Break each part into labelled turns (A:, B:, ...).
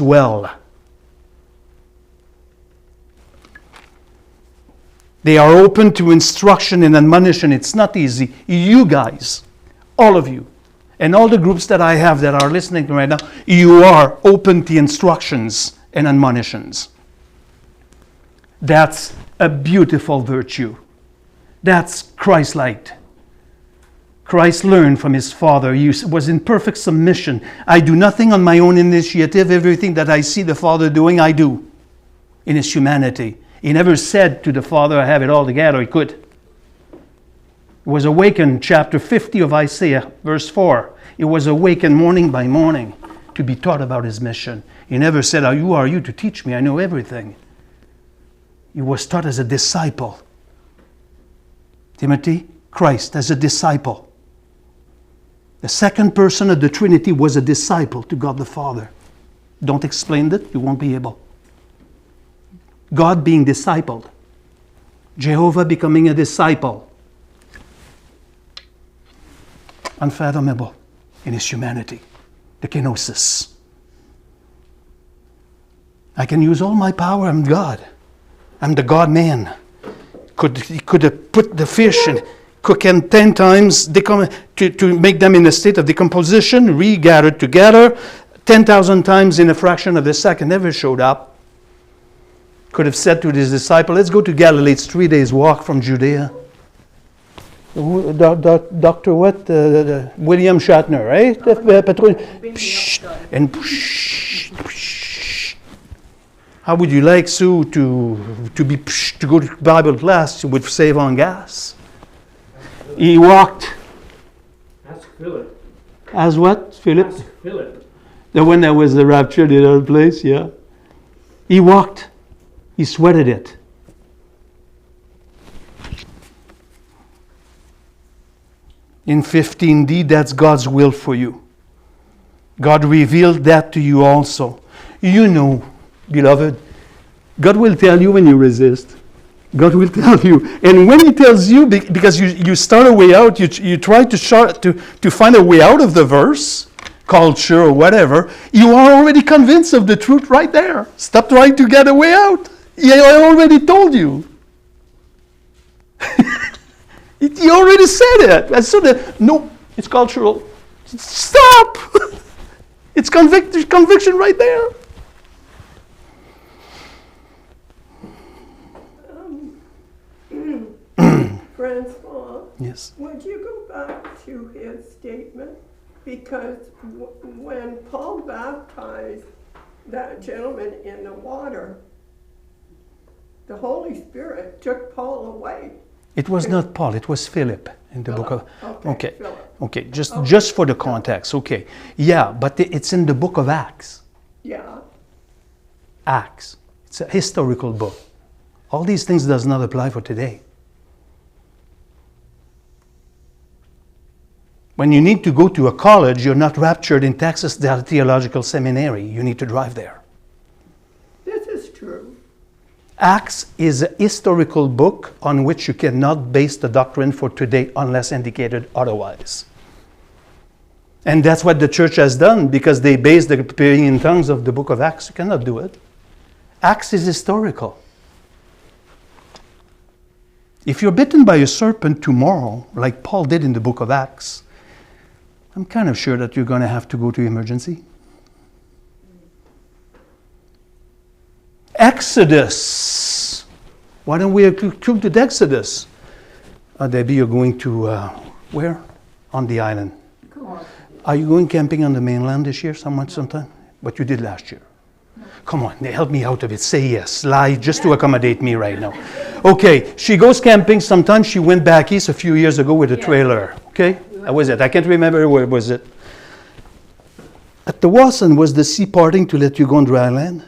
A: well. They are open to instruction and admonition. It's not easy. You guys, all of you, and all the groups that I have that are listening to me right now, you are open to instructions and admonitions. That's a beautiful virtue. That's Christ-like. Christ learned from his Father. He was in perfect submission. I do nothing on my own initiative. Everything that I see the Father doing, I do in his humanity. He never said to the Father, I have it all together. He could. He was awakened, chapter 50 of Isaiah, verse 4. He was awakened morning by morning to be taught about his mission. He never said, who are you to teach me? I know everything. He was taught as a disciple. Timothy, Christ as a disciple. The second person of the Trinity was a disciple to God the Father. Don't explain it, you won't be able. God being discipled. Jehovah becoming a disciple. Unfathomable in his humanity. The kenosis. I can use all my power, I'm God. I'm the God-man. He could have put the fish and cook them 10 times to make them in a state of decomposition, regathered together, 10,000 times in a fraction of a second, never showed up. Could have said to his disciple, let's go to Galilee, it's 3 days walk from Judea. Dr. what? William Shatner, right? And how would you like Sue to go to Bible class? It would save on gas. He walked.
B: Ask Philip.
A: As what? Philip?
B: Ask Philip.
A: The one that was raptured in our place, yeah. He walked. He sweated it. In 15D, that's God's will for you. God revealed that to you also. You know, beloved, God will tell you when you resist. God will tell you. And when he tells you, because you start a way out, you try to find a way out of the verse, culture or whatever, you are already convinced of the truth right there. Stop trying to get a way out. He already told you. He already said it. I said that, no, it's cultural. Stop! It's conviction right there.
C: Francois,
A: Yes.
C: would you go back to his statement? Because when Paul baptized that gentleman in the water, the Holy Spirit took Paul away.
A: It was not Paul, it was Philip in the book of... Okay,
C: okay,
A: just for the context, okay. Yeah, but it's in the book of Acts.
C: Yeah.
A: Acts. It's a historical book. All these things does not apply for today. When you need to go to a college, you're not raptured in Texas Theological Seminary. You need to drive there.
C: This is true.
A: Acts is a historical book on which you cannot base the doctrine for today unless indicated otherwise. And that's what the church has done because they base the praying in tongues of the book of Acts. You cannot do it. Acts is historical. If you're bitten by a serpent tomorrow, like Paul did in the book of Acts, I'm kind of sure that you're going to have to go to emergency. Exodus. Why don't we come to the Exodus? Debbie, you're going to where? On the island. Are you going camping on the mainland this year sometime? What you did last year? No. Come on, help me out of it. Say yes. Lie just to accommodate me right now. Okay, she goes camping. Sometimes she went back east a few years ago with a trailer. Okay? That was it. I can't remember where was it. At the Wasson, was the sea parting to let you go on dry land?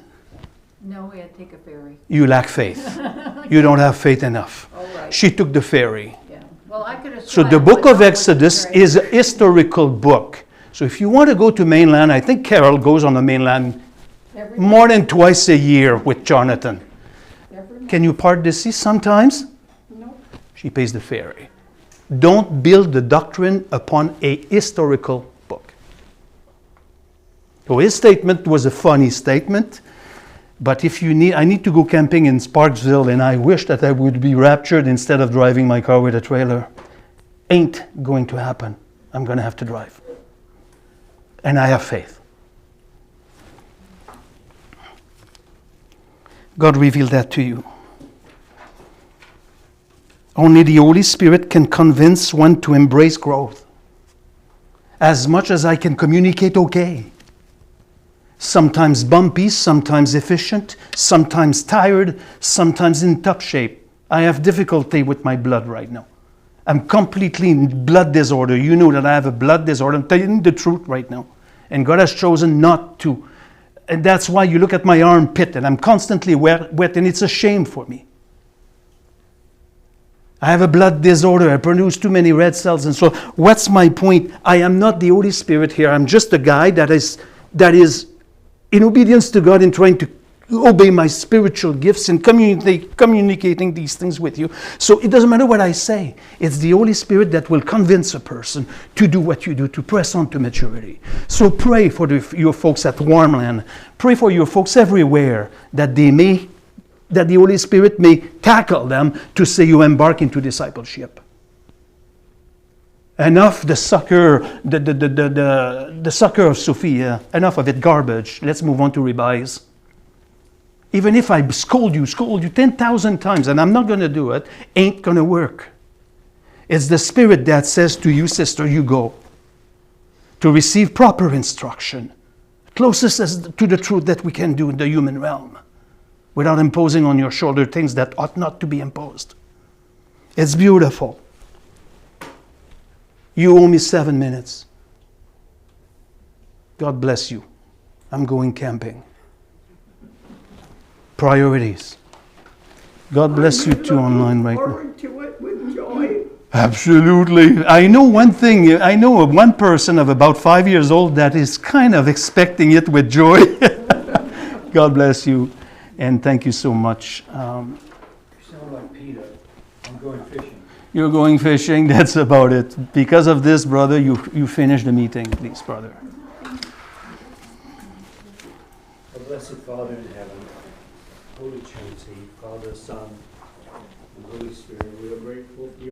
D: No, we had to take a ferry.
A: You lack faith. You don't have faith enough.
D: Oh, right.
A: She took the ferry.
D: Yeah. Well, I could have
A: So
D: swam,
A: the book
D: but
A: of
D: not
A: Exodus
D: with the
A: is a historical book. So if you want to go to mainland, I think Carol goes on the mainland more than twice a year with Jonathan. Can you part the sea sometimes?
D: No.
A: She pays the ferry. Don't build the doctrine upon a historical book. So his statement was a funny statement. But if you need, I need to go camping in Sparksville, and I wish that I would be raptured instead of driving my car with a trailer. Ain't going to happen. I'm going to have to drive. And I have faith. God revealed that to you. Only the Holy Spirit can convince one to embrace growth. As much as I can communicate okay. Sometimes bumpy, sometimes efficient, sometimes tired, sometimes in top shape. I have difficulty with my blood right now. I'm completely in blood disorder. You know that I have a blood disorder. I'm telling the truth right now. And God has chosen not to. And that's why you look at my armpit and I'm constantly wet and it's a shame for me. I have a blood disorder. I produce too many red cells. And so what's my point? I am not the Holy Spirit here. I'm just a guy that is in obedience to God and trying to obey my spiritual gifts and communicating these things with you. So it doesn't matter what I say. It's the Holy Spirit that will convince a person to do what you do, to press on to maturity. So pray for your folks at Warmland. Pray for your folks everywhere that the Holy Spirit may tackle them to say you embark into discipleship. Enough the sucker of Sophia. Enough of it, garbage. Let's move on to revise. Even if I scold you 10,000 times, and I'm not going to do it, ain't going to work. It's the Spirit that says to you, sister, you go. To receive proper instruction. Closest to the truth that we can do in the human realm. Without imposing on your shoulder things that ought not to be imposed. It's beautiful. You owe me 7 minutes. God bless you. I'm going camping. Priorities. God bless you too online right now.
C: Forward to it with joy.
A: Absolutely. I know one thing. I know of one person of about 5 years old that is kind of expecting it with joy. God bless you. And thank you so much.
B: You sound like Peter. I'm going fishing.
A: You're going fishing. That's about it. Because of this, brother, you finish the meeting, please, brother.
B: Our blessed Father in heaven, Holy Trinity, Father, Son, and Holy Spirit, we are grateful for you.